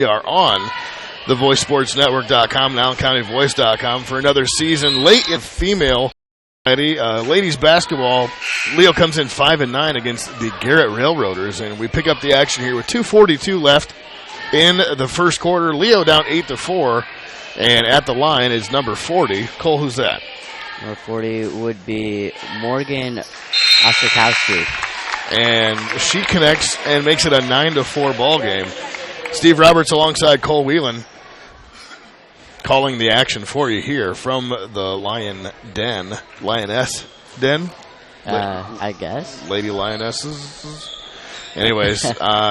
We are on the VoiceSportsNetwork.com and AllenCountyVoice.com for another season. Late in female ladies basketball, Leo comes in 5-9 against the Garrett Railroaders, and we pick up the action here with 2:42 left in the first quarter. Leo down 8-4, and at the line is number 40. Cole, who's that? Number 40 would be Morgan Ostrowski. And she connects and makes it a 9-4 ball game. Steve Roberts alongside Cole Whelan calling the action for you here from the Lioness Den? I guess. Lady Lionesses. Anyways,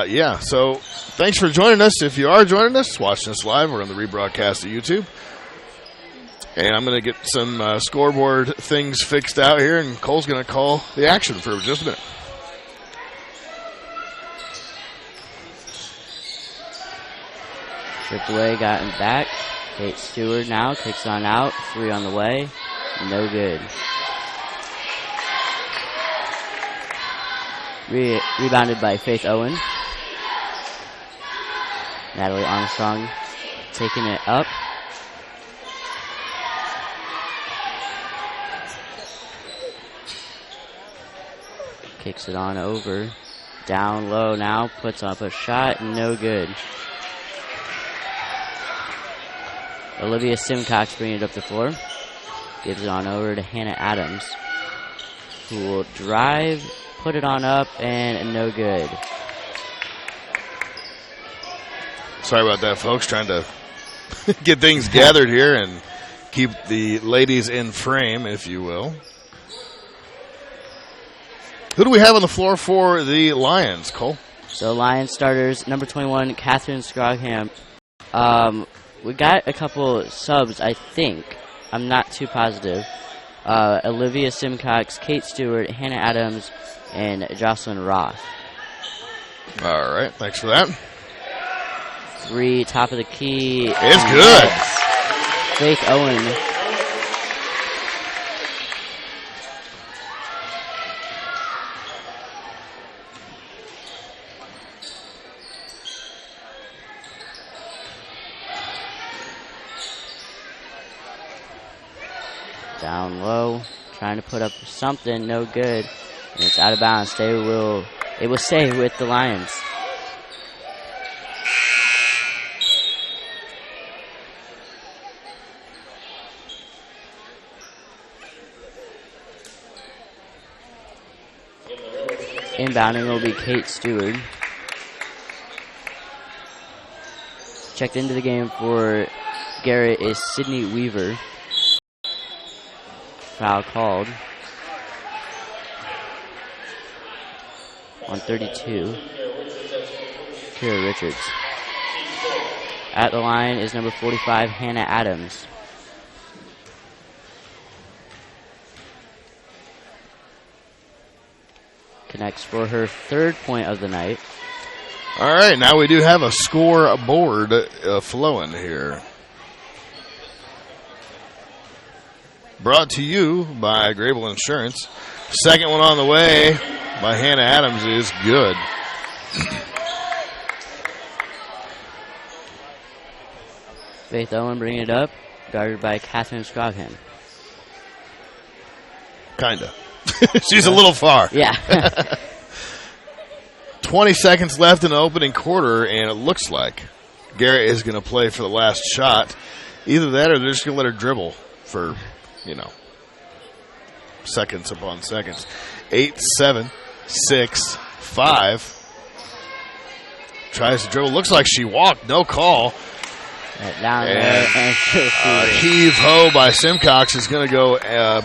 yeah, so thanks for joining us. If you are joining us, watching us live, we're on the rebroadcast of YouTube. And I'm going to get some scoreboard things fixed out here, and Cole's going to call the action for just a minute. Stripped away, gotten back. Kate Stewart now kicks on out. 3 on the way. No good. Rebounded by Faith Owen. Natalie Armstrong taking it up. Kicks it on over. Down low now. Puts up a shot. No good. Olivia Simcox bringing it up the floor. Gives it on over to Hannah Adams, who will drive, put it on up, and no good. Sorry about that, folks. Trying to get things gathered here and keep the ladies in frame, if you will. Who do we have on the floor for the Lions, Cole? So Lions starters, number 21, Catherine Scrogham. We got a couple subs, I think. I'm not too positive. Olivia Simcox, Kate Stewart, Hannah Adams, and Jocelyn Roth. All right, thanks for that. 3, top of the key. It's good. Faith Owen. Down low, trying to put up something, no good. And it's out of bounds. It will stay with the Lions. Inbounding will be Kate Stewart. Checked into the game for Garrett is Sydney Weaver. Foul called on 32. Kira Richards. At the line is number 45, Hannah Adams. Connects for her 3rd point of the night. All right, now we do have a scoreboard flowing here. Brought to you by Grable Insurance. Second one on the way by Hannah Adams is good. Faith Owen bringing it up, guarded by Catherine Scrogham. Kinda. She's a little far. Yeah. 20 seconds left in the opening quarter, and it looks like Garrett is going to play for the last shot. Either that or they're just going to let her dribble for, seconds upon seconds. 8, 7, 6, 5. Tries to dribble. Looks like she walked. No call. Down there. And heave-ho by Simcox is going to go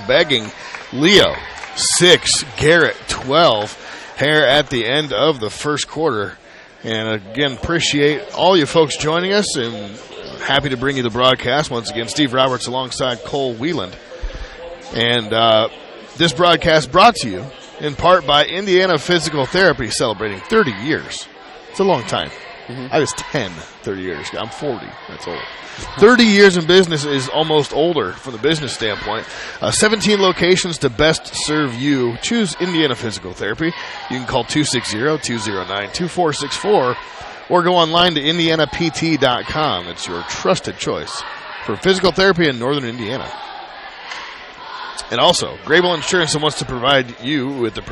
begging. Leo, 6. Garrett, 12. Here at the end of the first quarter. And again, appreciate all you folks joining us, and happy to bring you the broadcast. Once again, Steve Roberts alongside Cole Whelan. And this broadcast brought to you in part by Indiana Physical Therapy, celebrating 30 years. It's a long time. I was 10 30 years ago. I'm 40. That's old. 30 years in business is almost older from the business standpoint. 17 locations to best serve you. Choose Indiana Physical Therapy. You can call 260-209-2464 or go online to indianapt.com. It's your trusted choice for physical therapy in northern Indiana. And also, Grable Insurance wants to provide you with the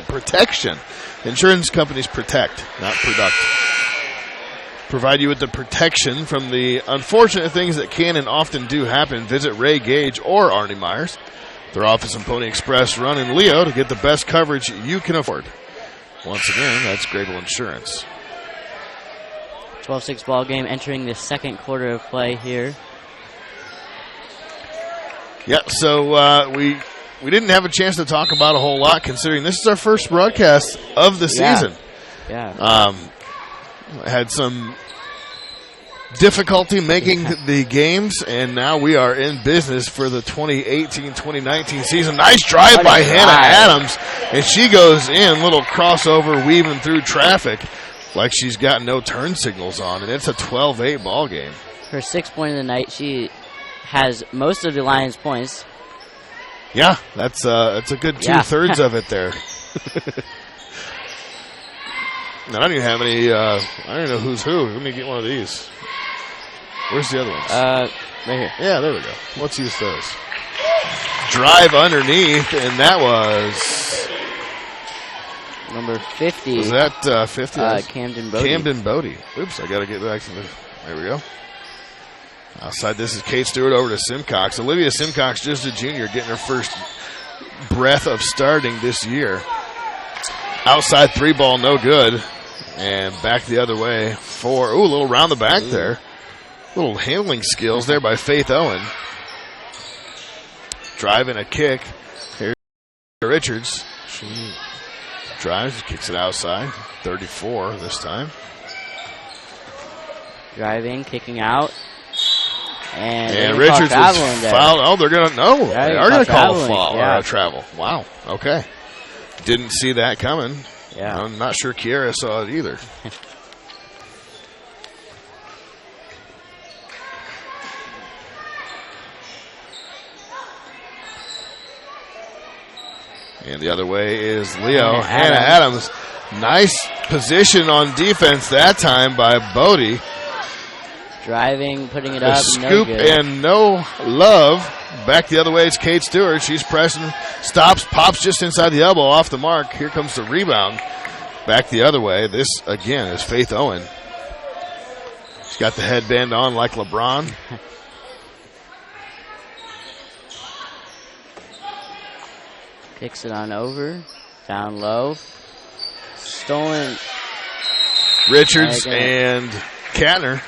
protection. Insurance companies protect, not product. Provide you with the protection from the unfortunate things that can and often do happen. Visit Ray Gage or Arnie Myers. Their office in Pony Express run in Leo to get the best coverage you can afford. Once again, that's Grable Insurance. 12-6 ball game entering the second quarter of play here. Yeah, so we didn't have a chance to talk about a whole lot considering this is our first broadcast of the season. Yeah. Had some difficulty making the games, and now we are in business for the 2018-2019 season. Nice drive by Hannah Adams, and she goes in, little crossover weaving through traffic like she's got no turn signals on, and it's a 12-8 ball game. Her 6th point of the night. She has most of the Lions' points. Yeah, that's a good 2/3 of it there. I don't even have any. I don't know who's who. Let me get one of these. Where's the other ones? Right here. Yeah, there we go. Let's use those. Drive underneath, and that was number 50. Was that 50? Camden Bodie. Camden Bodie. Oops, I got to get back to the. There we go. Outside, this is Kate Stewart over to Simcox. Olivia Simcox, just a junior, getting her first breath of starting this year. Outside 3 ball, no good. And back the other way for, a little round the back there. Little handling skills there by Faith Owen. Driving a kick. Here's Richards. She drives, kicks it outside. 34 this time. Driving, kicking out. And Richards was fouled. Oh, they're going to, no. They are going to call a foul or a travel. Wow. Okay. Didn't see that coming. Yeah. I'm not sure Kiera saw it either. And the other way is Leo. Hannah Adams. Nice position on defense that time by Bodie. Driving, putting it The up. scoop no good. and no love. Back the other way is Kate Stewart. She's pressing, stops, pops just inside the elbow off the mark. Here comes the rebound. Back the other way. This, again, is Faith Owen. She's got the headband on like LeBron. Kicks it on over. Down low. Stolen. Richards and Katner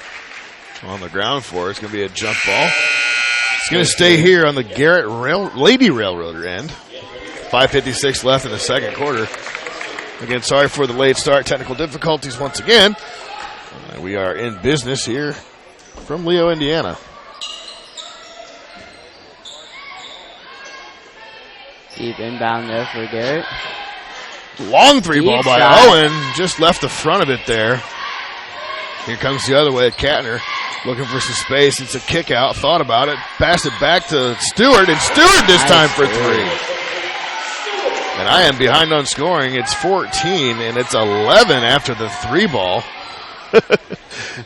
on the ground for it. It's going to be a jump ball. It's going to stay here on the Garrett Lady Railroader end. 5:56 left in the second quarter. Again, sorry for the late start. Technical difficulties once again. We are in business here from Leo, Indiana. Deep inbound there for Garrett. Long 3 ball by shot. Owen. Just left the front of it there. Here comes the other way. Katner looking for some space. It's a kick out. Thought about it. Passed it back to Stewart. And Stewart this time for 3. And I am behind on scoring. It's 14, and it's 11 after the 3 ball.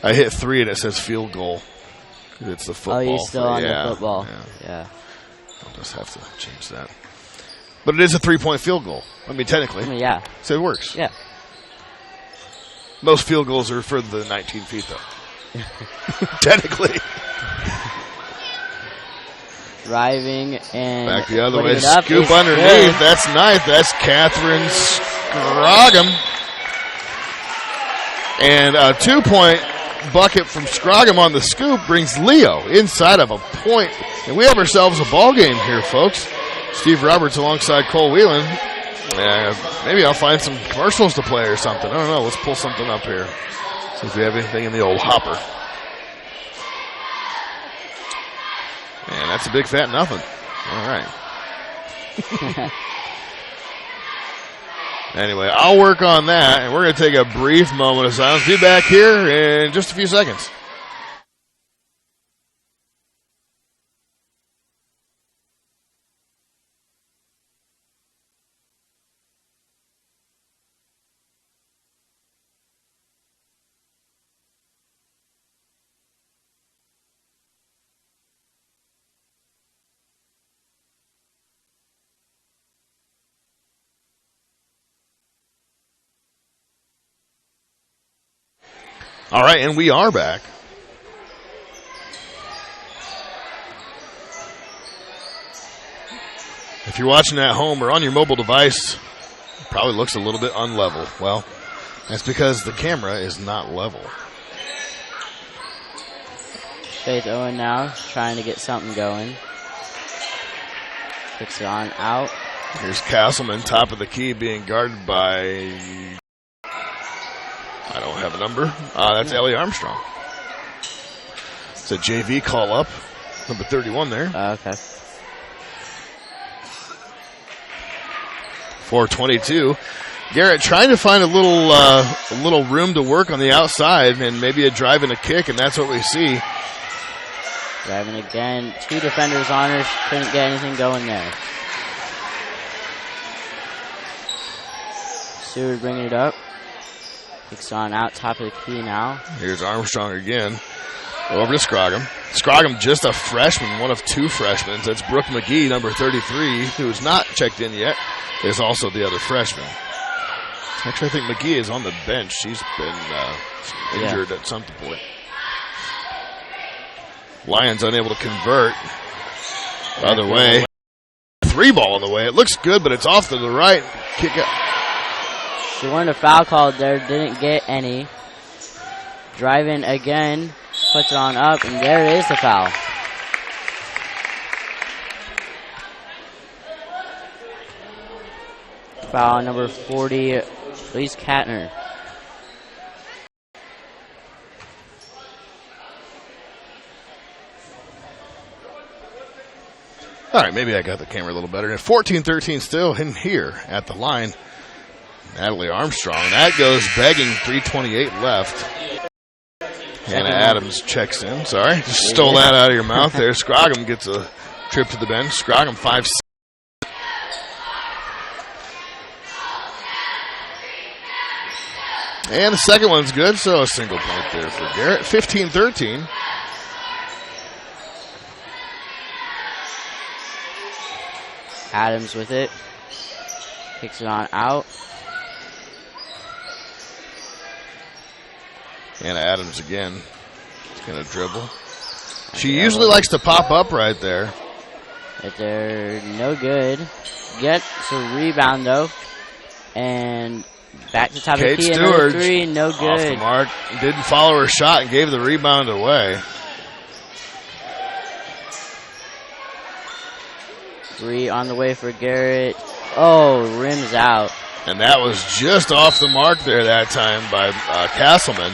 I hit 3, and it says field goal. It's the football. Oh, you're still on the football. Yeah. I'll just have to change that. But it is a 3-point field goal. I mean, technically. Yeah. So it works. Yeah. Most field goals are for the 19 feet, though. Technically. Driving and back the other way. it up Scoop is underneath. good. That's nice. That's Catherine Scroggum. And a 2-point bucket from Scroggum on the scoop brings Leo inside of a point. And we have ourselves a ball game here, folks. Steve Roberts alongside Cole Whelan. Maybe I'll find some commercials to play or something. I don't know. Let's pull something up here. See if we have anything in the old hopper. And that's a big fat nothing. All right. Anyway, I'll work on that, and we're going to take a brief moment of silence. Be back here in just a few seconds. All right, and we are back. If you're watching at home or on your mobile device, it probably looks a little bit unlevel. Well, that's because the camera is not level. Faith Owen now trying to get something going. Kicks it on out. Here's Castleman, top of the key, being guarded by... I don't have a number. That's Ellie Armstrong. It's a JV call up. Number 31 there. Okay. 4:22. Garrett trying to find a little room to work on the outside and maybe a drive and a kick, and that's what we see. Driving again. 2 defenders on her. Couldn't get anything going there. Stewart bringing it up. Kicks on out, top of the key now. Here's Armstrong again. Over to Scroggum. Scroggum, just a freshman, one of 2 freshmen. That's Brooke McGee, number 33, who's not checked in yet. Is also the other freshman. Actually, I think McGee is on the bench. She's been injured at some point. Lions unable to convert. Other way. 3 ball on the way. It looks good, but it's off to the right. Kick out. She wanted a foul called there. Didn't get any. Driving again. Puts it on up, and there is the foul. Foul number 40, Elise Katner. All right, maybe I got the camera a little better. 14-13 still in here at the line. Natalie Armstrong. That goes begging, 3:28 left. Hannah Adams checks in. Sorry, just stole that out of your mouth there. Scroggum gets a trip to the bench. Scroggum 5. And the second one's good, so a single point there for Garrett. 15-13. Adams with it. Kicks it on out. Hannah Adams again. She's going to dribble. She usually likes to pop up right there. Right there, no good. Gets a rebound, though. And back to top of the key. Another 3, no good. Off the mark. Didn't follow her shot and gave the rebound away. 3 on the way for Garrett. Oh, rims out. And that was just off the mark there that time by Castleman.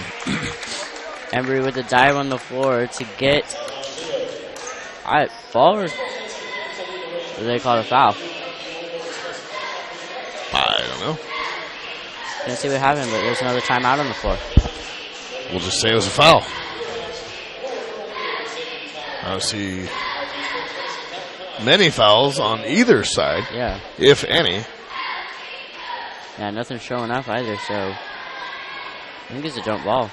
Embry with the dive on the floor to get ball, or do they call it a foul? I don't know. Didn't see what happened, but there's another timeout on the floor. We'll just say it was a foul. I don't see many fouls on either side, if any. Yeah, nothing's showing up either, so I think it's a jump ball.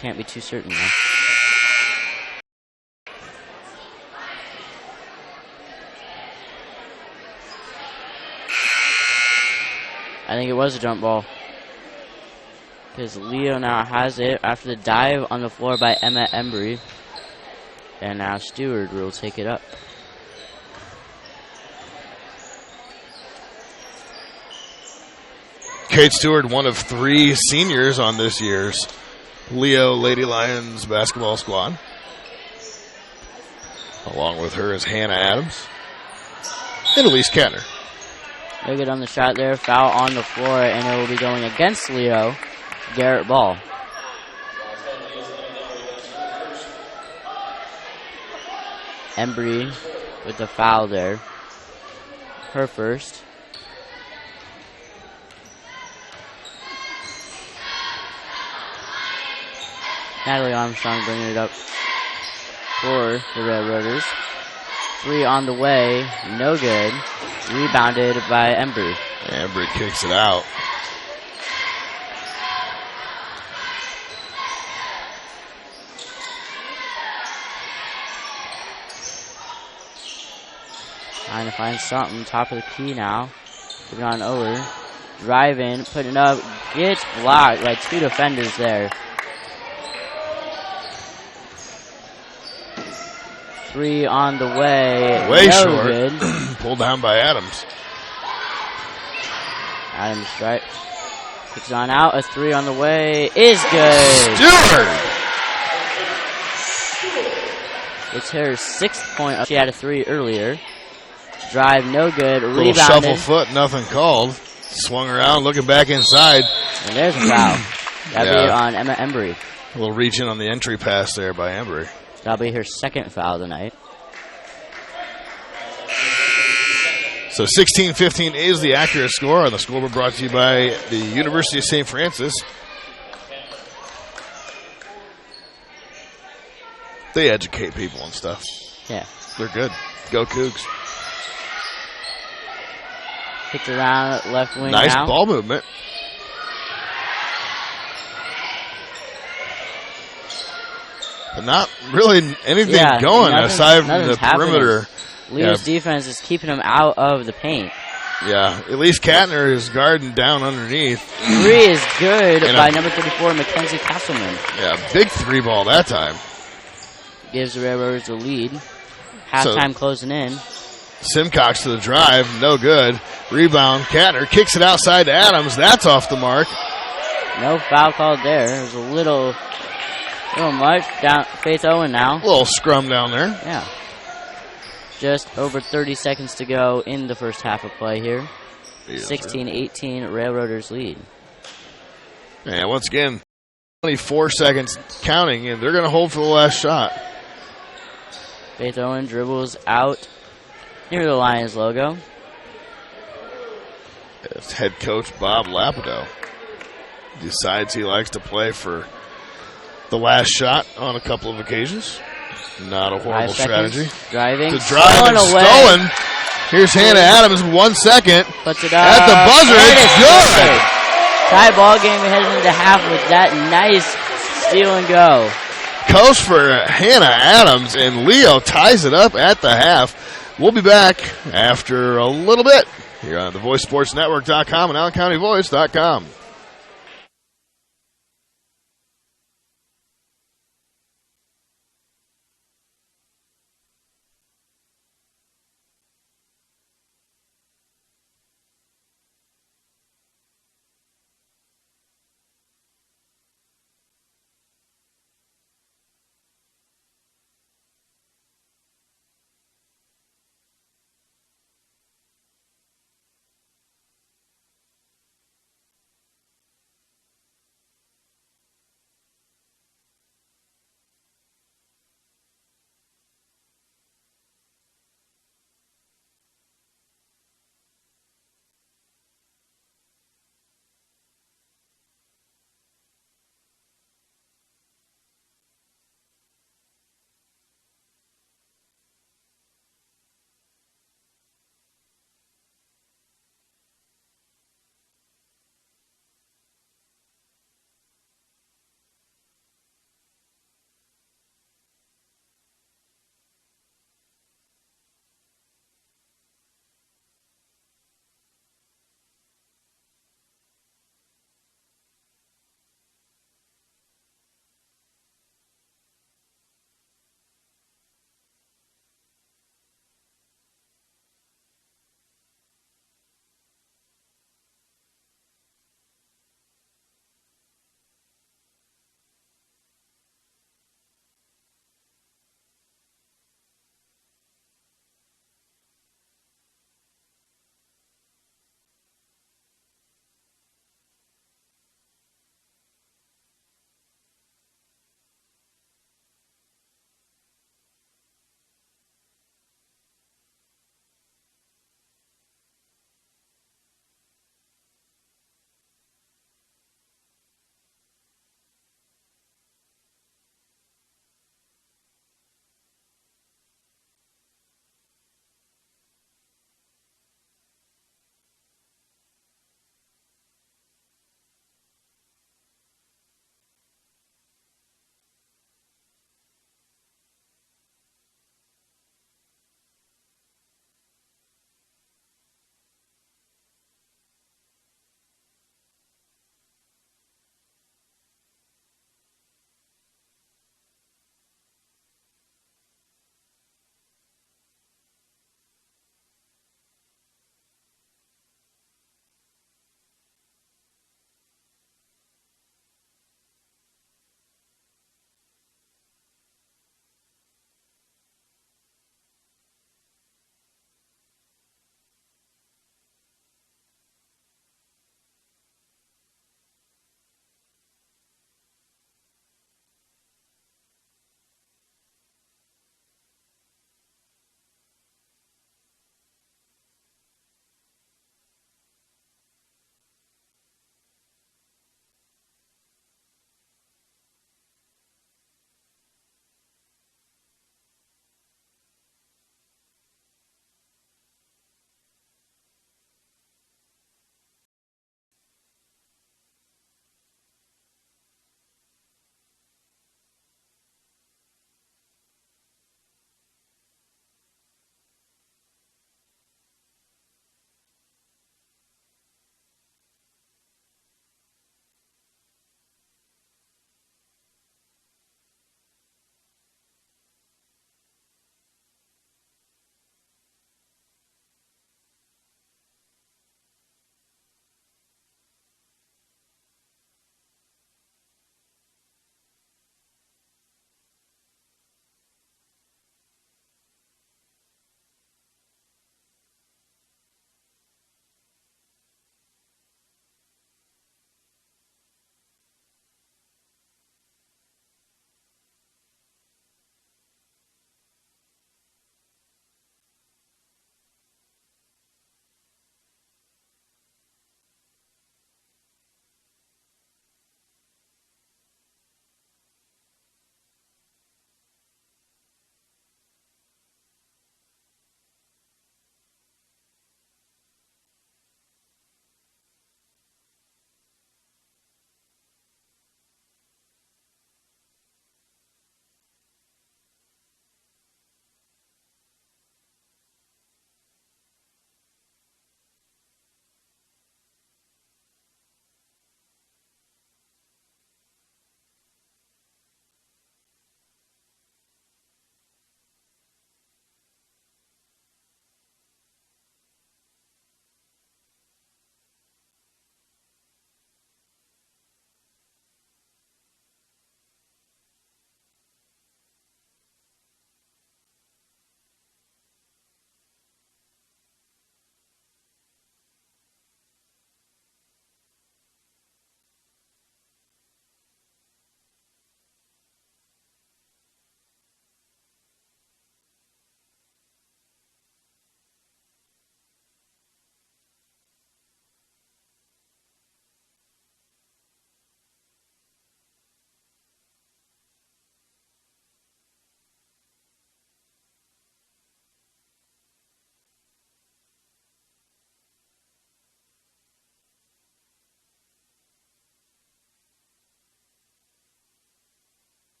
Can't be too certain, though. I think it was a jump ball, because Leo now has it after the dive on the floor by Emma Embry. And now Stewart will take it up. Kate Stewart, one of 3 seniors on this year's Leo Lady Lions basketball squad. Along with her is Hannah Adams and Elise Katner. No good on the shot there. Foul on the floor, and it will be going against Leo. Garrett ball. Embry with the foul there. Her first. Natalie Armstrong bringing it up for the Railroaders. 3 on the way, no good. Rebounded by Embry. Embry kicks it out. Trying to find something. Top of the key now. Putting on over. Driving, putting up. Gets blocked by 2 defenders there. 3 on the way. Way no short. Good. Pulled down by Adams. Adams strike. Kicks on out. A 3 on the way. Is good. Stewart! It's her 6th point. She had a 3 earlier. Drive, no good. Little Rebounded. shuffle foot, nothing called. Swung around, looking back inside. And there's a foul. That'll be on Emma Embry. A little reach in on the entry pass there by Embry. That'll be her 2nd foul tonight. So 16-15 is the accurate score, and the scoreboard brought to you by the University of St. Francis. They educate people and stuff. Yeah. They're good. Go Cougs. Kicked around left wing Nice now. ball movement. But not really anything going aside from the perimeter. Leo's defense is keeping them out of the paint. Yeah, at least Katner is guarding down underneath. 3 is good by number 34, Mackenzie Castleman. Yeah, big 3 ball that time. Gives the Railroaders the lead. Halftime closing in. Simcox to the drive, no good. Rebound, Katner kicks it outside to Adams. That's off the mark. No foul called there. It was a little much. Down Faith Owen now. A little scrum down there. Yeah. Just over 30 seconds to go in the first half of play here. 16-18 Railroaders lead. And once again, 24 seconds counting, and they're going to hold for the last shot. Faith Owen dribbles out near the Lions logo. It's head coach Bob Lapido decides he likes to play for the last shot on a couple of occasions. Not a horrible strategy. Driving. To drive and stolen. Here's Hannah Adams, 1 second. Puts it up. At the buzzer, it's good. Tie ball game heading into half with that nice steal and go. Coast for Hannah Adams, and Leo ties it up at the half. We'll be back after a little bit here on thevoicesportsnetwork.com and AllenCountyVoice.com.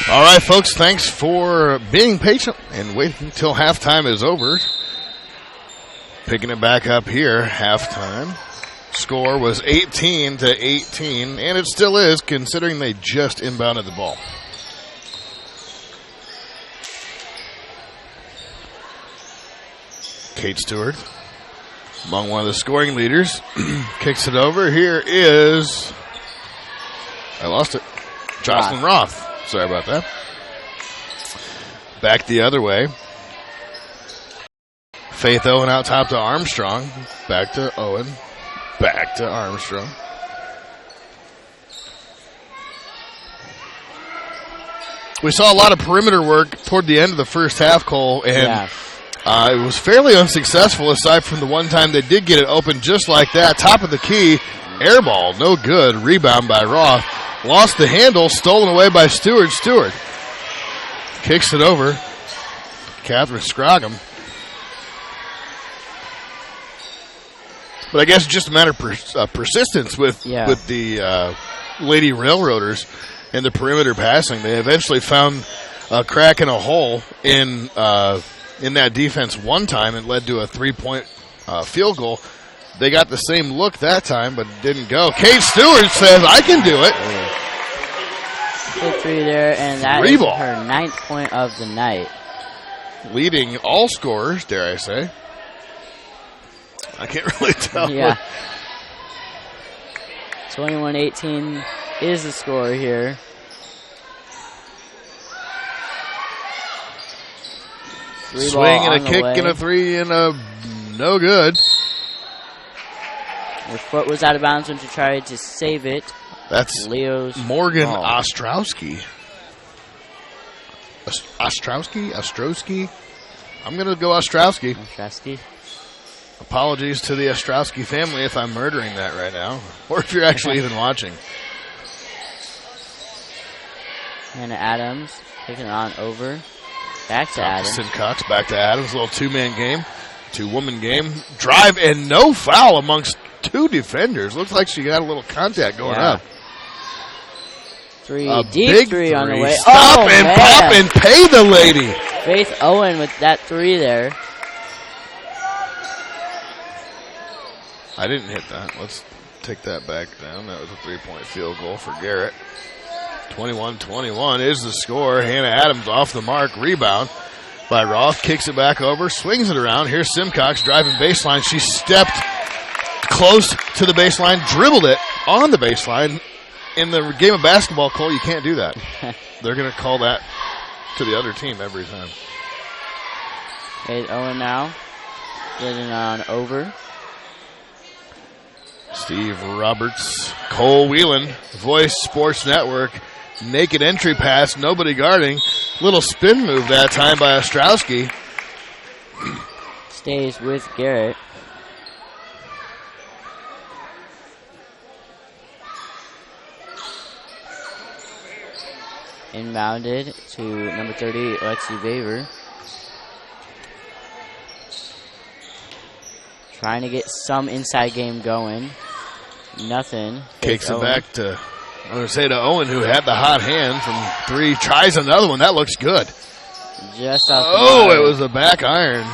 All right, folks, thanks for being patient and waiting until halftime is over. Picking it back up here, halftime. Score was 18-18, and it still is, considering they just inbounded the ball. Kate Stewart, among one of the scoring leaders, kicks it over. Here is, I lost it, Jocelyn Roth. Sorry about that. Back the other way. Faith Owen out top to Armstrong. Back to Owen. Back to Armstrong. We saw a lot of perimeter work toward the end of the first half, Cole, and it was fairly unsuccessful aside from the one time they did get it open just like that. Top of the key, air ball, no good. Rebound by Roth. Lost the handle, stolen away by Stewart. Stewart kicks it over. Catherine Scroggum. But I guess it's just a matter of persistence with the Lady Railroaders and the perimeter passing. They eventually found a crack in a hole in that defense one time and led to a 3-point field goal. They got the same look that time, but it didn't go. Kate Stewart says, I can do it. Good three there, and that is her 9th point of the night. Leading all scorers, dare I say. I can't really tell. Yeah. 21-18 is the score here. Swing and a kick and a three and a no good. Her foot was out of bounds when she tried to save it. That's Leo's Morgan ball. Ostrowski. Ostrowski? I'm going to go Ostrowski. Ostrowski. Apologies to the Ostrowski family if I'm murdering that right now, or if you're actually even watching. Hannah Adams taking it on over. Back to Adams. Simcox, back to Adams. A little two-man game, two-woman game. Drive and no foul amongst two defenders. Looks like she got a little contact going up. Three, deep three on the way. Stop and pop and pay the lady. Faith Owen with that three there. I didn't hit that. Let's take that back down. That was a 3-point field goal for Garrett. 21-21 is the score. Hannah Adams off the mark. Rebound by Roth. Kicks it back over. Swings it around. Here's Simcox driving baseline. She stepped close to the baseline. Dribbled it on the baseline. In the game of basketball, Cole, you can't do that. They're going to call that to the other team every time. Faith Owen now getting on over. Steve Roberts, Cole Whelan, Voice Sports Network. Naked entry pass, nobody guarding. Little spin move that time by Ostrowski. Stays with Garrett. Inbounded to number 30, Alexi Vaver. Trying to get some inside game going. Nothing. Kicks it back to, I'm going to say to Owen, who had the hot hand from three. Tries another one. That looks good. Just off the it was a back iron.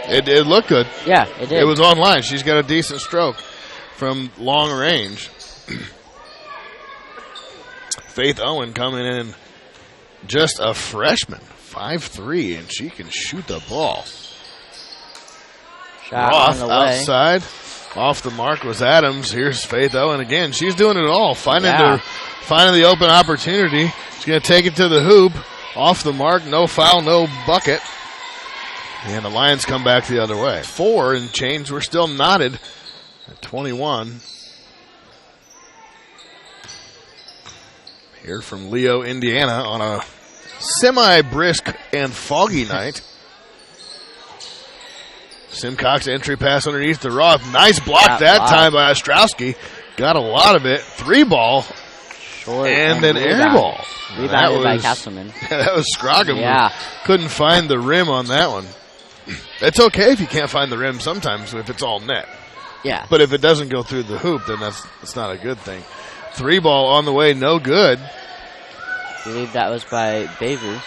It looked good. Yeah, it did. It was online. She's got a decent stroke from long range. Faith Owen coming in, just a freshman, 5'3", and she can shoot the ball. Shot Roth on the way. Outside. Off the mark was Adams. Here's Faith Owen again. She's doing it all, finding the open opportunity. She's going to take it to the hoop. Off the mark, no foul, no bucket. And the Lions come back the other way. 4 and change. We're still knotted at 21. Here from Leo, Indiana on a semi-brisk and foggy night. Simcox entry pass underneath the Roth. Nice block time by Ostrowski. Got a lot of it. 3-ball. Short and then air ball. Rebounded by Castleman. That was Scroggum. Couldn't find the rim on that one. It's okay if you can't find the rim sometimes if it's all net. Yeah. But if it doesn't go through the hoop, then that's not a good thing. Three ball on the way, no good. I believe that was by Baver.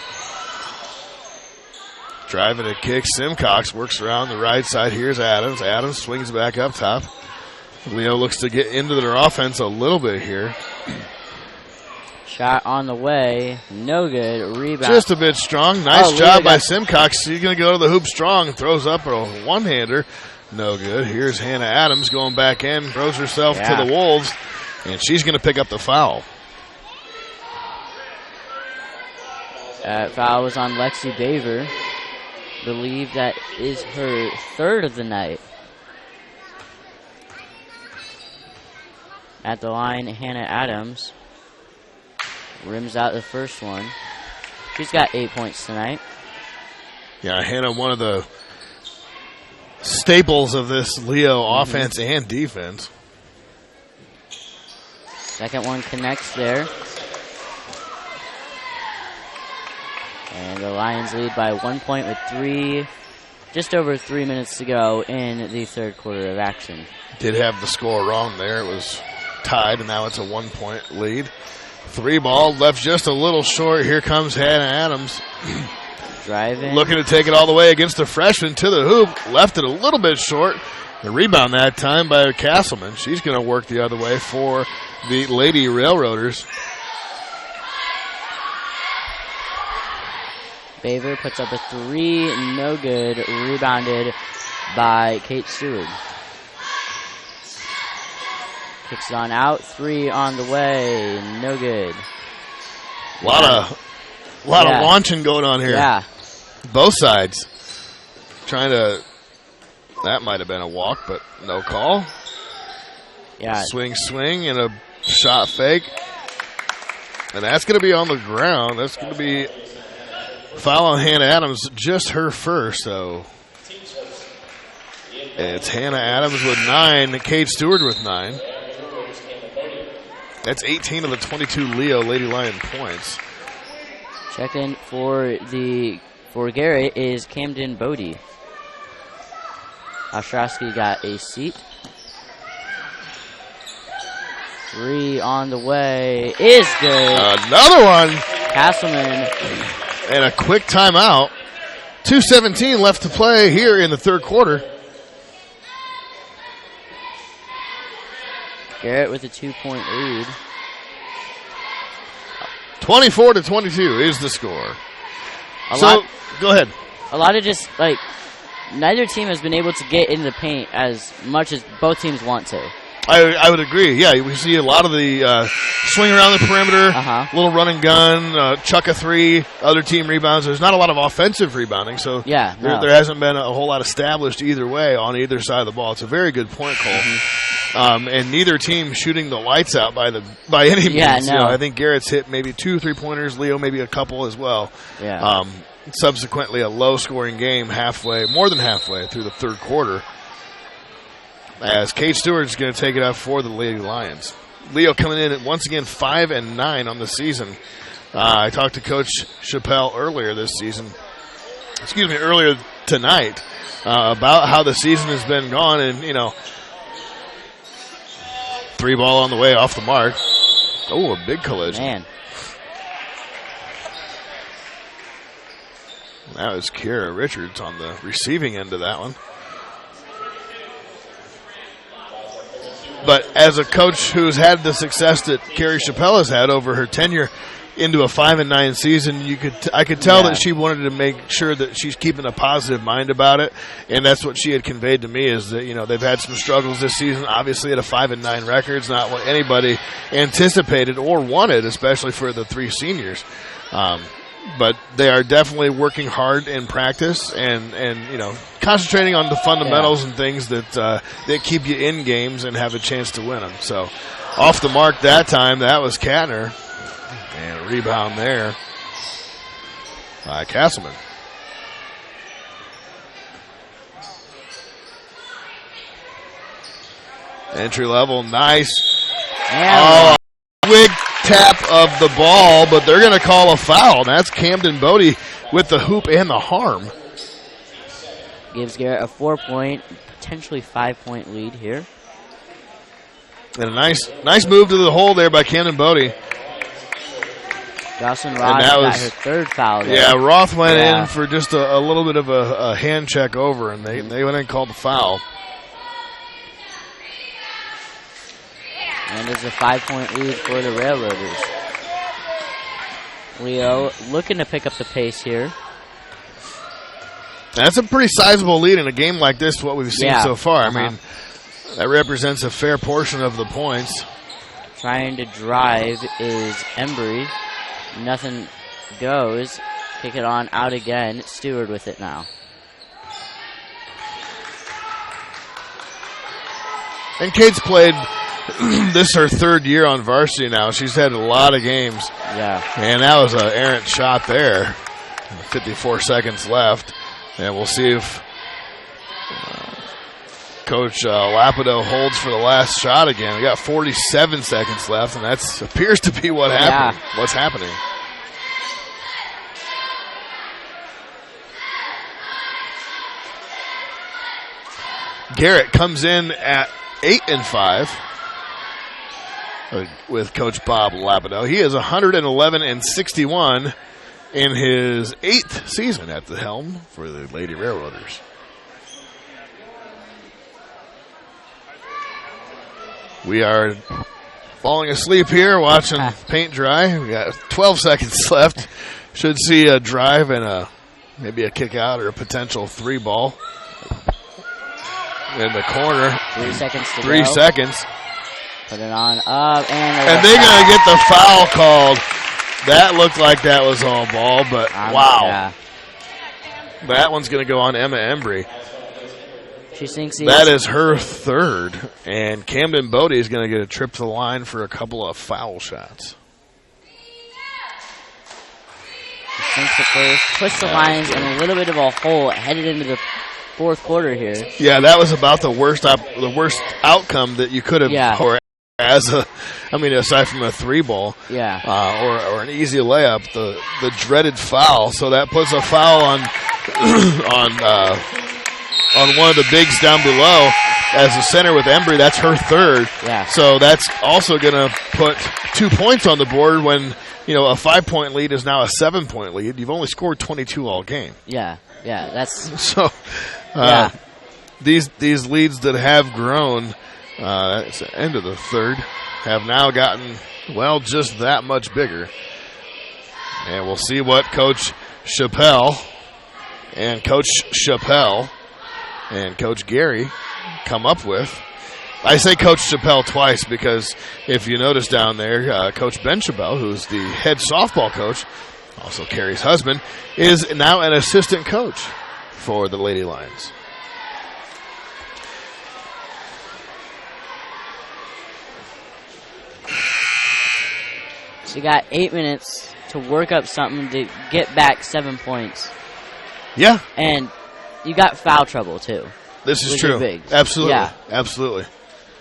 Driving a kick, Simcox works around the right side. Here's Adams. Adams swings back up top. Leo looks to get into their offense a little bit here. Shot on the way, no good. Rebound. Just a bit strong. Nice Leo job by Simcox. He's going to go to the hoop strong. Throws up a one-hander. No good. Here's Hannah Adams going back in. Throws herself to the Wolves. And she's going to pick up the foul. Foul was on Lexi Baver. Believe that is her third of the night. At the line, Hannah Adams rims out the first one. She's got 8 points tonight. Yeah, Hannah, one of the staples of this Leo offense and defense. Second one connects there. And the Lions lead by 1 point with just over 3 minutes to go in the third quarter of action. Did have the score wrong there. It was tied, and now it's a 1 point lead. Three ball left just a little short. Here comes Hannah Adams. Driving. Looking to take it all the way against the freshman to the hoop. Left it a little bit short. The rebound that time by Castleman. She's going to work the other way for the Lady Railroaders. Baver puts up a three, no good. Rebounded by Kate Stewart. Kicks it on out, three on the way, no good. A lot of launching going on here. Yeah. Both sides. Trying to, that might have been a walk, but no call. Yeah. Swing, and a shot fake. And that's going to be on the ground. That's going to be foul on Hannah Adams, just her first, so. It's Hannah Adams with 9, Kate Stewart with 9. That's 18 of the 22 Leo Lady Lion points. Check-in for Garrett is Camden Bodie. Ostrowski got a seat. Three on the way is good. Another one. Castleman. And a quick timeout. 2:17 left to play here in the third quarter. Garrett with a 2-point lead. 24-22 is the score. Go ahead. A lot of just, like, neither team has been able to get in the paint as much as both teams want to. I would agree. Yeah, we see a lot of the swing around the perimeter, little run and gun, chuck a three, other team rebounds. There's not a lot of offensive rebounding, so there hasn't been a whole lot established either way on either side of the ball. It's a very good point, Cole. And neither team shooting the lights out by any means. Yeah, no. You know, I think Garrett's hit maybe 2 3-pointers, Leo maybe a couple as well. Yeah. Subsequently, a low-scoring game more than halfway through the third quarter. As Kate Stewart's going to take it out for the Lady Lions. Leo coming in at once again 5-9 on the season. I talked to Coach Chappelle earlier tonight, about how the season has been gone, and three ball on the way off the mark. Oh, a big collision. Man. That was Kira Richards on the receiving end of that one. But as a coach who's had the success that Carrie Chappelle has had over her tenure into a 5-9 season, I could tell that she wanted to make sure that she's keeping a positive mind about it, and that's what she had conveyed to me, is that they've had some struggles this season. Obviously, at a 5-9 record, it's not what anybody anticipated or wanted, especially for the three seniors. But they are definitely working hard in practice and concentrating on the fundamentals and things that keep you in games and have a chance to win them. So off the mark that time, that was Katner. And a rebound there by Castleman. Entry level, nice. Quick tap of the ball, but they're going to call a foul. That's Camden Bodie with the hoop and the harm. Gives Garrett a 4-point, potentially 5-point lead here. And a nice move to the hole there by Camden Bodie. Jocelyn Roth got her third foul there. Yeah, Roth went in for just a little bit of a hand check over, and they went in and called the foul. And there's a 5-point lead for the Railroaders. Leo looking to pick up the pace here. That's a pretty sizable lead in a game like this, what we've seen so far. I mean, that represents a fair portion of the points. Trying to drive is Embry. Nothing goes. Kick it on out again. Stewart with it now. And Kate's played, this is her third year on varsity now. She's had a lot of games. Yeah. And that was an errant shot there. 54 seconds left. And we'll see if Coach Lapido holds for the last shot again. We got 47 seconds left, and that appears to be what happened. Yeah. What's happening? Garrett comes in at 8-5 with Coach Bob Lapido. He is 111-61 in his 8th season at the helm for the Lady Railroaders. We are falling asleep here watching paint dry. We got 12 seconds left. Should see a drive and maybe a kick out or a potential 3 ball in the corner. 3 seconds to go. 3 seconds. Put it on up, and they're going to get the foul called. That looked like that was all ball, but wow. Yeah. That one's going to go on Emma Embry. She thinks that is her third, and Camden Bodie is going to get a trip to the line for a couple of foul shots. She sinks the first, puts the lines in a little bit of a hole, headed into the fourth quarter here. Yeah, that was about the worst outcome that you could have, or aside from a 3 ball, or an easy layup, the dreaded foul. So that puts a foul on one of the bigs down below as a center with Embry. That's her third. Yeah. So that's also going to put 2 points on the board when, a 5-point lead is now a 7-point lead. You've only scored 22 all game. Yeah. That's so. These leads that have grown, it's the end of the third, have now gotten just that much bigger. And we'll see what Coach Chappelle and Coach Gary come up with. I say Coach Chappelle twice because if you notice down there, Coach Ben Chappelle, who's the head softball coach, also Carrie's husband, is now an assistant coach for the Lady Lions. So you got 8 minutes to work up something to get back 7 points. Yeah. And you got foul trouble, too. This is true. Absolutely. Yeah. Absolutely.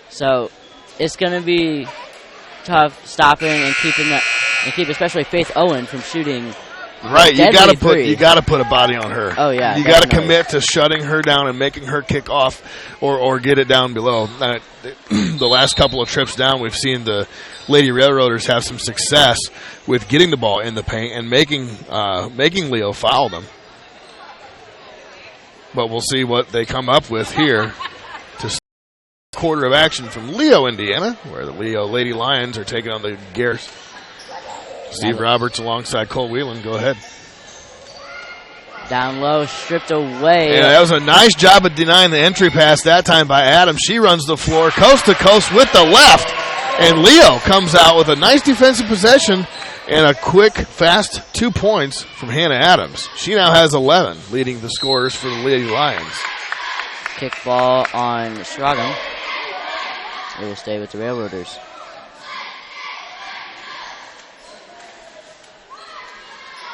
So it's going to be tough stopping and keep especially Faith Owen from shooting. Right, you got to put a body on her. Oh yeah, you got to commit to shutting her down and making her kick off or get it down below. The last couple of trips down, we've seen the Lady Railroaders have some success with getting the ball in the paint and making Leo foul them. But we'll see what they come up with here to quarter of action from Leo, Indiana, where the Leo Lady Lions are taking on the Garrett. Steve Roberts alongside Cole Whelan. Go ahead. Down low, stripped away. Yeah, that was a nice job of denying the entry pass that time by Adams. She runs the floor coast to coast with the left. And Leo comes out with a nice defensive possession and a quick, fast 2 points from Hannah Adams. She now has 11, leading the scorers for the Lady Lions. Kick ball on Scroggum. It will stay with the Railroaders.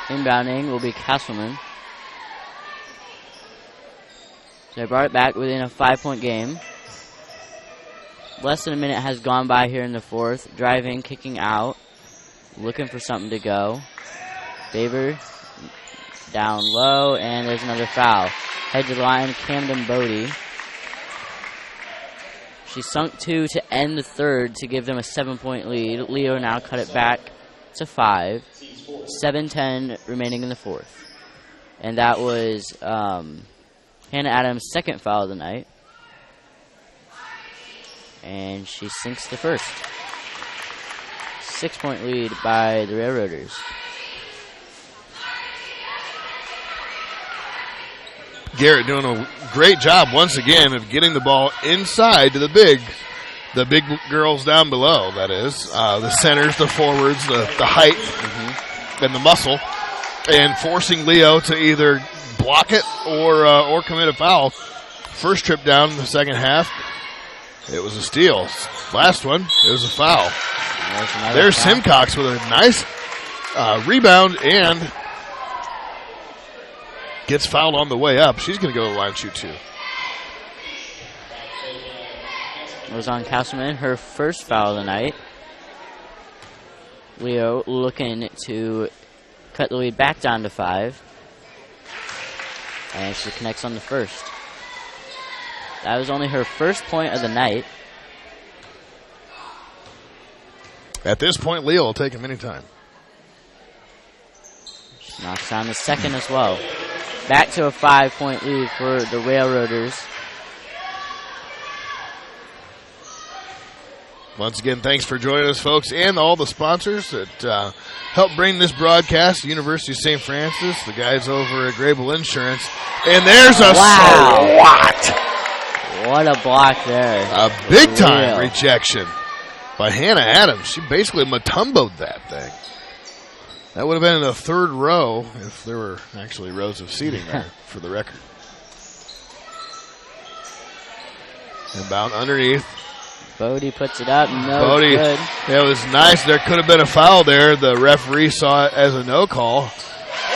Inbounding will be Castleman. So they brought it back within a 5-point game. Less than a minute has gone by here in the fourth. Driving, kicking out. Looking for something to go. Baber down low, and there's another foul. Head to the line, Camden Bodie. She sunk 2 to end the third to give them a 7-point lead. Leo now cut it back to 5. 7:10 remaining in the fourth. And that was Hannah Adams' second foul of the night. And she sinks the first. 6-point lead by the Railroaders. Garrett doing a great job once again of getting the ball inside to the big girls down below, that is. The centers, the forwards, the height, and the muscle, and forcing Leo to either block it or commit a foul. First trip down in the second half, it was a steal. Last one, it was a foul. There's Simcox with a nice rebound and gets fouled on the way up. She's going to go to the line and shoot 2. It was on Castleman, her first foul of the night. Leo looking to cut the lead back down to 5. And she connects on the first. That was only her first point of the night. At this point, Leo will take him anytime. She knocks down the second as well. Back to a 5-point lead for the Railroaders. Once again, thanks for joining us, folks, and all the sponsors that help bring this broadcast. University of St. Francis, the guys over at Grable Insurance. And there's a swat. What a block there. A big-time rejection by Hannah Adams. She basically Matumbo'd that thing. That would have been in the third row if there were actually rows of seating there, for the record. Inbound underneath. Bodie puts it up. No Bodie, good. It was nice. There could have been a foul there. The referee saw it as a no call.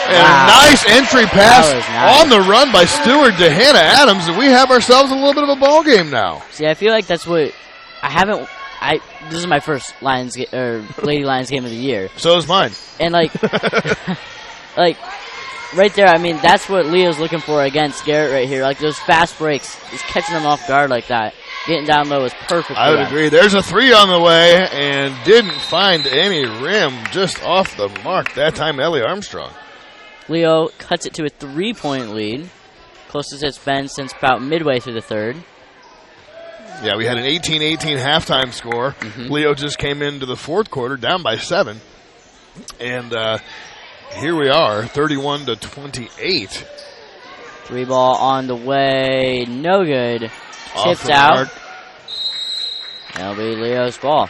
And a nice entry pass on the run by Stewart to Hannah Adams, and we have ourselves a little bit of a ball game now. See, I feel like that's what this is my first Lady Lions game of the year. So is mine. And like right there, I mean, that's what Leo's looking for against Garrett right here. Like those fast breaks, just catching them off guard like that. Getting down low is perfect. I would agree. There's a 3 on the way and didn't find any rim, just off the mark. That time, Ellie Armstrong. Leo cuts it to a 3-point lead. Closest it's been since about midway through the third. Yeah, we had an 18-18 halftime score. Leo just came into the fourth quarter down by 7. And here we are, 31-28. 3 ball on the way. No good. Off Tipped out. That'll be Leo's ball.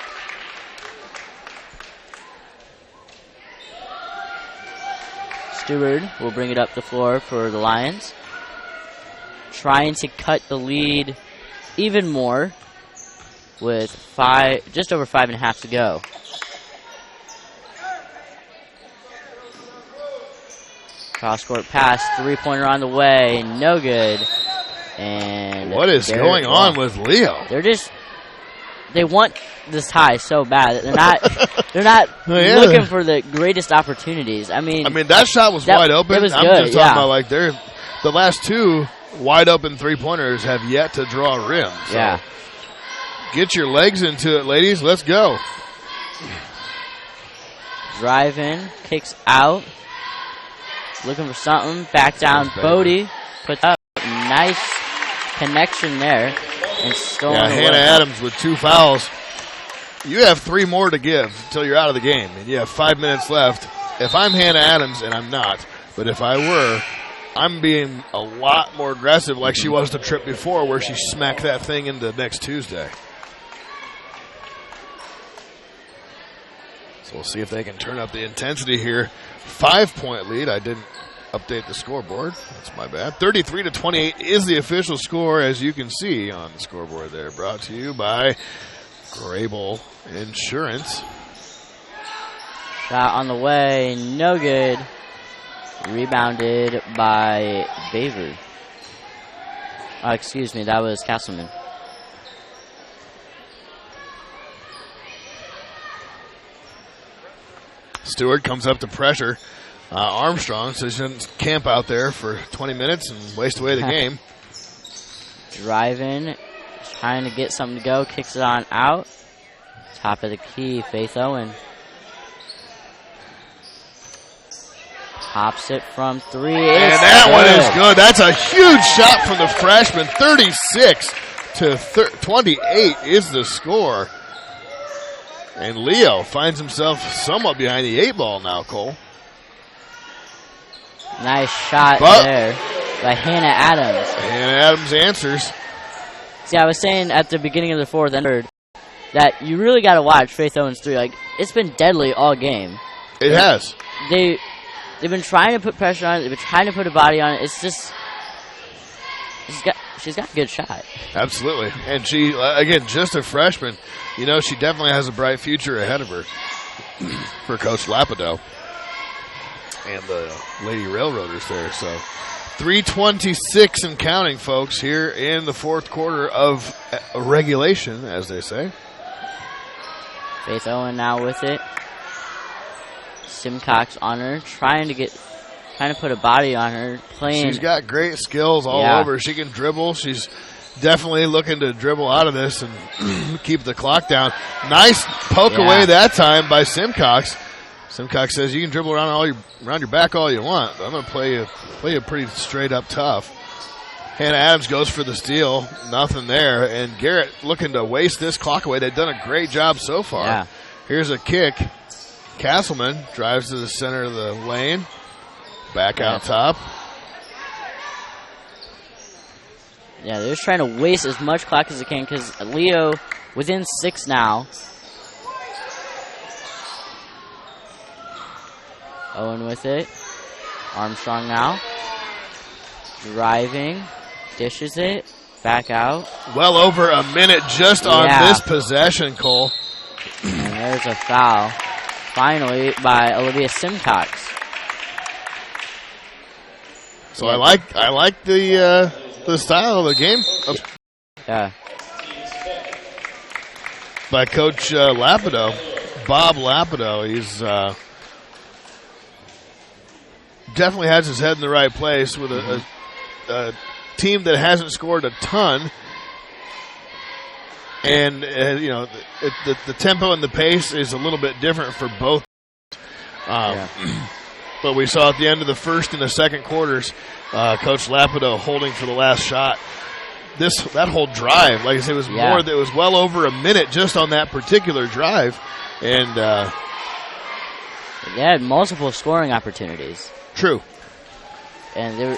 Stewart will bring it up the floor for the Lions. Trying to cut the lead even more with just over 5.5 to go. Cross-court pass, 3-pointer on the way, no good. And what is going on with Leo? They want this tie so bad. They're not looking for the greatest opportunities. I mean, that shot was wide open. It was I'm good, just talking about like the last 2 wide open 3-pointers have yet to draw a rim. So get your legs into it, ladies. Let's go. Drive in, kicks out. Looking for something. Back down. Bodie puts up. Nice connection there. And stolen away. Hannah Adams with 2 fouls. You have 3 more to give until you're out of the game, and you have 5 minutes left. If I'm Hannah Adams, and I'm not, but if I were, I'm being a lot more aggressive like she was the trip before where she smacked that thing into next Tuesday. So we'll see if they can turn up the intensity here. 5-point lead. I didn't update the scoreboard. That's my bad. 33-28 is the official score, as you can see on the scoreboard there. Brought to you by Grable Insurance. Shot on the way. No good. Rebounded by Baver. Excuse me, that was Castleman. Stewart comes up to pressure Armstrong, so she doesn't camp out there for 20 minutes and waste away the game. Drive in. Trying to get something to go. Kicks it on out. Top of the key, Faith Owen. Pops it from 3. And that one is good. That's a huge shot from the freshman. 36 to 28 is the score. And Leo finds himself somewhat behind the 8 ball now, Cole. Nice shot there by Hannah Adams. Hannah Adams answers. See, I was saying at the beginning of the 4th and 3rd that you really got to watch Faith Owens 3. Like, it's been deadly all game. It has. They've been trying to put pressure on it. They've been trying to put a body on it. It's just she's got a good shot. Absolutely. And she, again, just a freshman. You know, she definitely has a bright future ahead of her for Coach Lapido and the Lady Railroaders there. So 3:26 and counting, folks, here in the 4th quarter of regulation, as they say. Faith Owen now with it. Simcox on her, trying to put a body on her. She's got great skills all over. She can dribble. She's definitely looking to dribble out of this and keep the clock down. Nice poke away that time by Simcox. Simcox says you can dribble around your back all you want, but I'm going to play you pretty straight up tough. Hannah Adams goes for the steal. Nothing there. And Garrett looking to waste this clock away. They've done a great job so far. Yeah. Here's a kick. Castleman drives to the center of the lane. Back out top. Yeah, they're just trying to waste as much clock as they can because Leo within 6 now. Owen with it. Armstrong now. Driving. Dishes it. Back out. Well over a minute just on this possession, Cole. And there's a foul. Finally by Olivia Simcox. So I like the style of the game. Yeah. By Coach Lapido, Bob Lapido. He's definitely has his head in the right place with a team that hasn't scored a ton. And, you know, the tempo and the pace is a little bit different for both. But we saw at the end of the first and the second quarters, Coach Lapido holding for the last shot. That whole drive, like I said, was it was well over a minute just on that particular drive. And they had multiple scoring opportunities. True. And they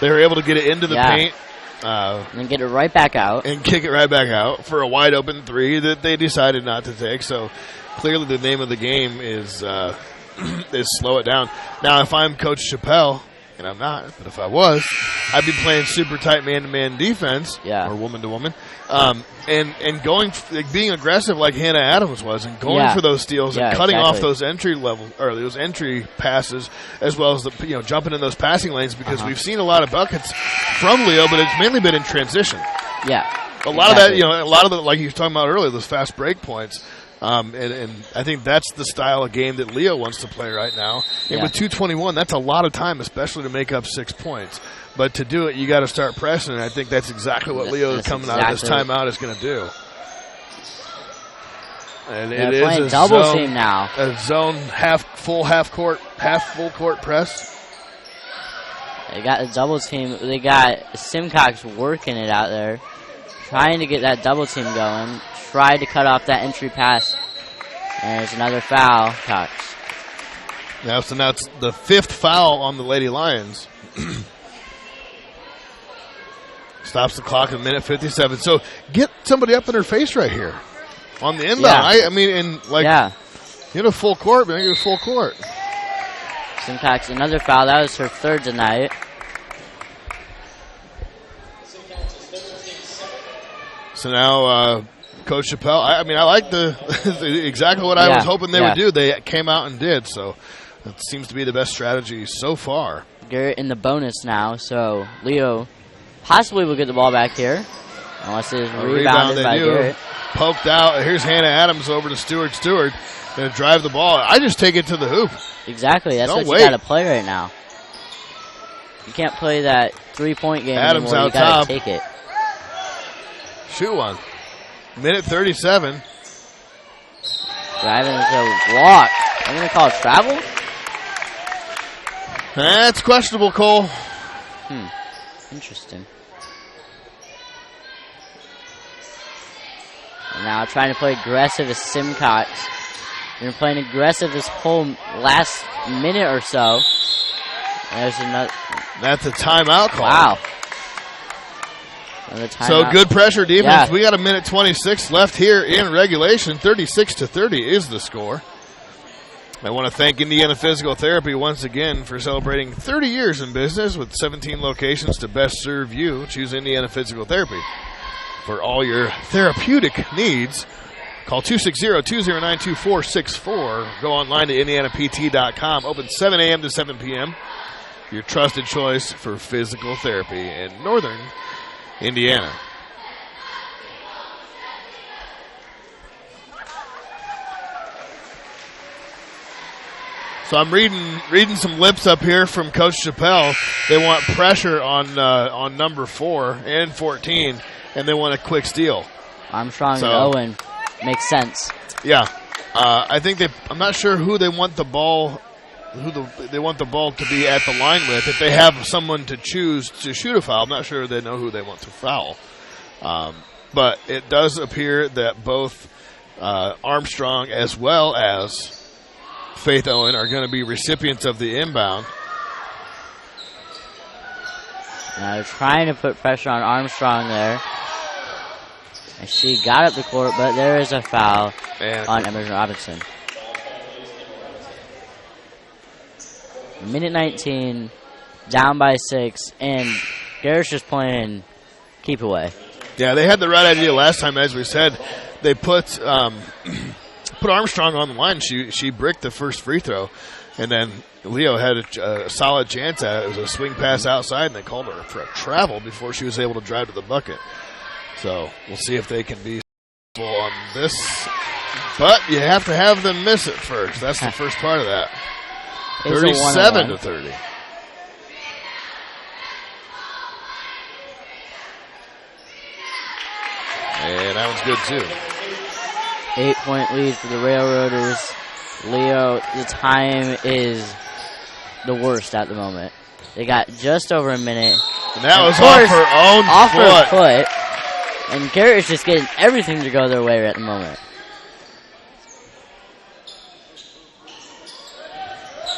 were able to get it into the paint. And then get it right back out. And kick it right back out for a wide open 3 that they decided not to take. So clearly the name of the game is slow it down. Now, if I'm Coach Chappelle, and I'm not, but if I was, I'd be playing super tight man-to-man defense or woman-to-woman, and going, being aggressive like Hannah Adams was, and going for those steals and cutting off those entry level or those entry passes, as well as jumping in those passing lanes, because we've seen a lot of buckets from Leo, but it's mainly been in transition. Yeah, a lot of that, a lot of the, like you were talking about earlier, those fast break points. And I think that's the style of game that Leo wants to play right now. And with 2:21, that's a lot of time, especially to make up 6 points. But to do it, you got to start pressing, and I think that's exactly what Leo coming out of this timeout is going to do. And it is playing double team now. A zone full court press. They got a double team. They got Simcox working it out there, trying to get that double team going. Tried to cut off that entry pass. And there's another foul. Cox. Now it's the 5th foul on the Lady Lions. Stops the clock at minute 57. So get somebody up in her face right here on the inbound. You know, full court, but full court. Simcox, another foul. That was her 3rd tonight. So now Coach Chappelle, I like exactly what I was hoping they would do. They came out and did, so it seems to be the best strategy so far. Garrett in the bonus now, so Leo possibly will get the ball back here, unless it is rebounded by Garrett. Poked out. Here's Hannah Adams over to Stewart. Stewart going to drive the ball. I just take it to the hoop. Exactly. That's what you got to play right now. You can't play that 3-point game Adams anymore. out You gotta top. take it. Shoot one. Minute 37. Driving is a walk. I'm going to call it travel? That's questionable, Cole. Interesting. And now trying to play aggressive as Simcox. Been playing aggressive this whole last minute or so. There's another. That's a timeout call. Wow. Another timeout. So good pressure defense. Yeah. We got a minute 26 left here in regulation. 36-30 is the score. I want to thank Indiana Physical Therapy once again for celebrating 30 years in business with 17 locations to best serve you. Choose Indiana Physical Therapy for all your therapeutic needs. Call 260-209-2464. Go online to indianapt.com. Open 7 a.m. to 7 p.m. Your trusted choice for physical therapy in northern Indiana. So I'm reading some lips up here from Coach Chappelle. They want pressure on number 4 and 14, and they want a quick steal. Armstrong and Owen makes sense. Yeah, I think I'm not sure who they want the ball. They want the ball to be at the line with. If they have someone to choose to shoot a foul, I'm not sure they know who they want to foul. But it does appear that both Armstrong as well as Faith Owen are going to be recipients of the inbound. Now they're trying to put pressure on Armstrong there. And she got up the court, but there is a foul on Emerson Robinson. Minute 19, down by 6, and Garrett's just playing keep away. Yeah, they had the right idea last time, as we said. They put Armstrong on the line. She bricked the first free throw, and then Leo had a solid chance at it. It was a swing pass outside, and they called her for a travel before she was able to drive to the bucket. So we'll see if they can be successful on this. But you have to have them miss it first. That's the first part of that. 37-30. And that one's good, too. 8-point lead for the Railroaders. Leo, the time is the worst at the moment. They got just over a minute. And that was off her foot. And Garrett is just getting everything to go their way at the moment.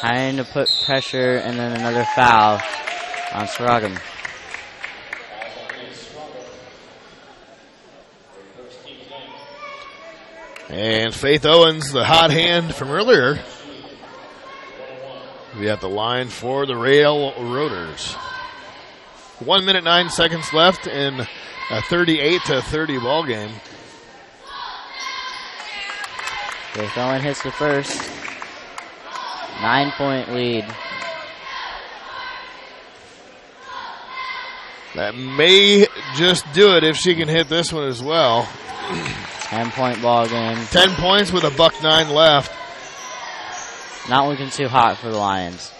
Trying to put pressure, and then another foul on Saragam. And Faith Owens, the hot hand from earlier. We have the line for the Railroaders. 1 minute, 9 seconds left in a 38-30 ball game. Faith Owen hits the first. 9-point lead. That may just do it if she can hit this one as well. 10-point ball game. 10 points with a $1.09 left. Not looking too hot for the Lions.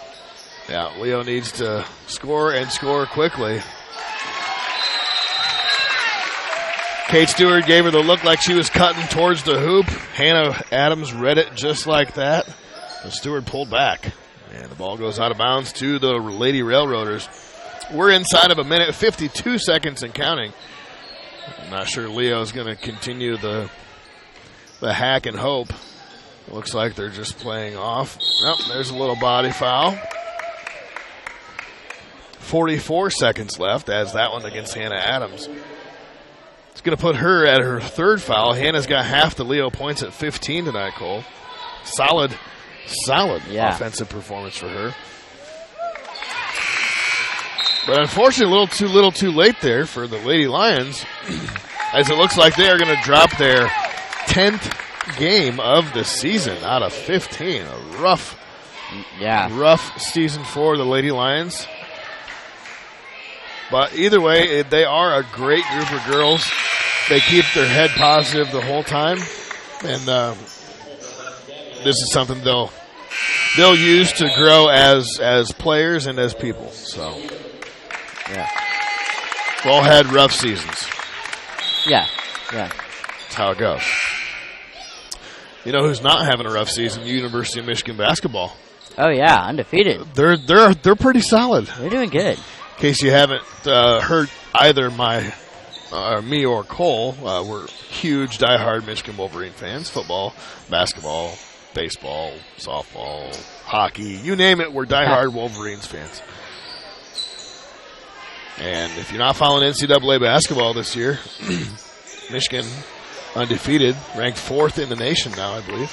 Yeah, Leo needs to score and score quickly. Kate Stewart gave her the look like she was cutting towards the hoop. Hannah Adams read it just like that. And Stewart pulled back. And the ball goes out of bounds to the Lady Railroaders. We're inside of a minute, 52 seconds and counting. I'm not sure Leo's going to continue the hack and hope. It looks like they're just playing off. Nope, there's a little body foul. 44 seconds left as that one against Hannah Adams. It's going to put her at her third foul. Hannah's got half the Leo points at 15 tonight, Cole. Solid offensive performance for her. But unfortunately, a little too late there for the Lady Lions, as it looks like they are going to drop their 10th game of the season out of 15. A rough season for the Lady Lions. But either way, they are a great group of girls. They keep their head positive the whole time. And this is something they'll they'll use to grow as players and as people. So, Yeah. we've all had rough seasons. Yeah. That's how it goes. You know who's not having a rough season? University of Michigan basketball. Oh yeah, undefeated. They're pretty solid. They're doing good. In case you haven't heard either me or Cole, we're huge, diehard Michigan Wolverine fans. Football, basketball, baseball, softball, hockey, you name it, we're diehard Wolverines fans. And if you're not following NCAA basketball this year, Michigan undefeated, ranked 4th in the nation now, I believe.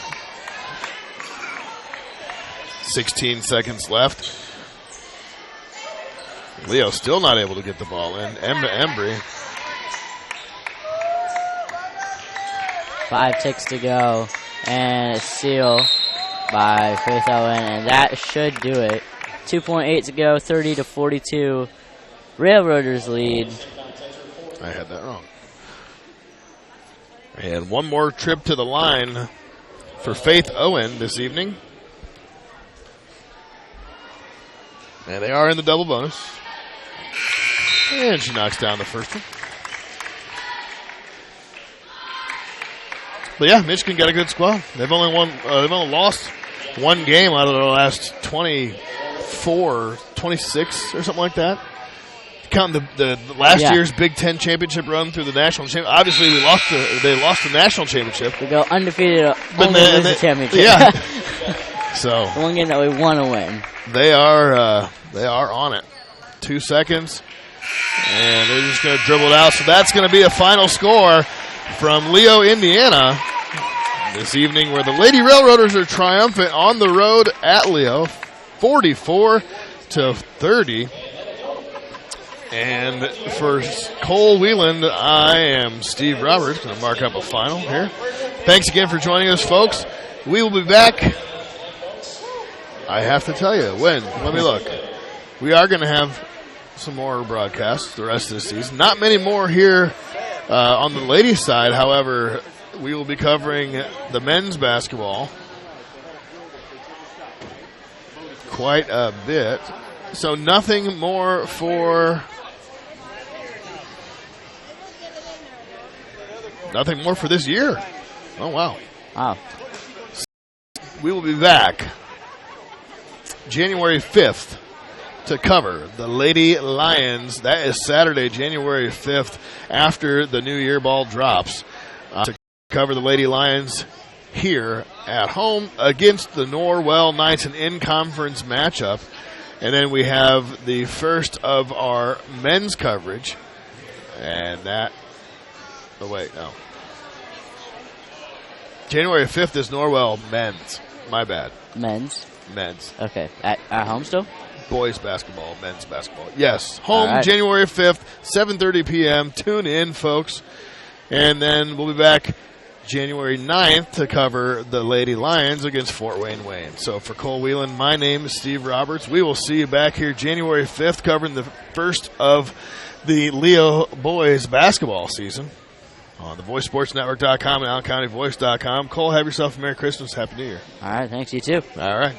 16 seconds left. Leo still not able to get the ball in. Embry. 5 ticks to go, and a steal by Faith Owen, and that should do it. 2.8 to go, 30-42. Railroaders lead. I had that wrong. And one more trip to the line for Faith Owen this evening. And they are in the double bonus. And she knocks down the first one. But yeah, Michigan got a good squad. They've only lost one game out of the last 24, 26 or something like that. Counting the last year's Big Ten championship run through the national championship. Obviously, they lost the national championship. We go undefeated, only lose the championship. Yeah. So the one game that we want to win. They are on it. 2 seconds, and they're just going to dribble it out. So that's going to be a final score from Leo, Indiana, this evening, where the Lady Railroaders are triumphant on the road at Leo, 44-30. And for Cole Wheeland, I am Steve Roberts. Going to mark up a final here. Thanks again for joining us, folks. We will be back. I have to tell you when. Let me look. We are going to have some more broadcasts the rest of the season. Not many more here on the ladies' side. However, we will be covering the men's basketball quite a bit. So nothing more for this year. Oh, wow. Wow. We will be back January 5th to cover the Lady Lions. That is Saturday, January 5th, after the New Year ball drops. To cover the Lady Lions here at home against the Norwell Knights, an in-conference matchup. And then we have the first of our men's coverage. And that... Oh, wait, no. January 5th is Norwell men's. My bad. Men's? Men's. Okay. At home still? Boys basketball, men's basketball. Yes. Home, right. January 5th, 7:30 p.m. Tune in, folks. And then we'll be back January 9th to cover the Lady Lions against Fort Wayne. So for Cole Whelan, my name is Steve Roberts. We will see you back here January 5th covering the first of the Leo boys basketball season on the VoiceSportsNetwork.com and AllenCountyVoice.com. Cole, have yourself a Merry Christmas. Happy New Year. All right. Thanks, you too. All right.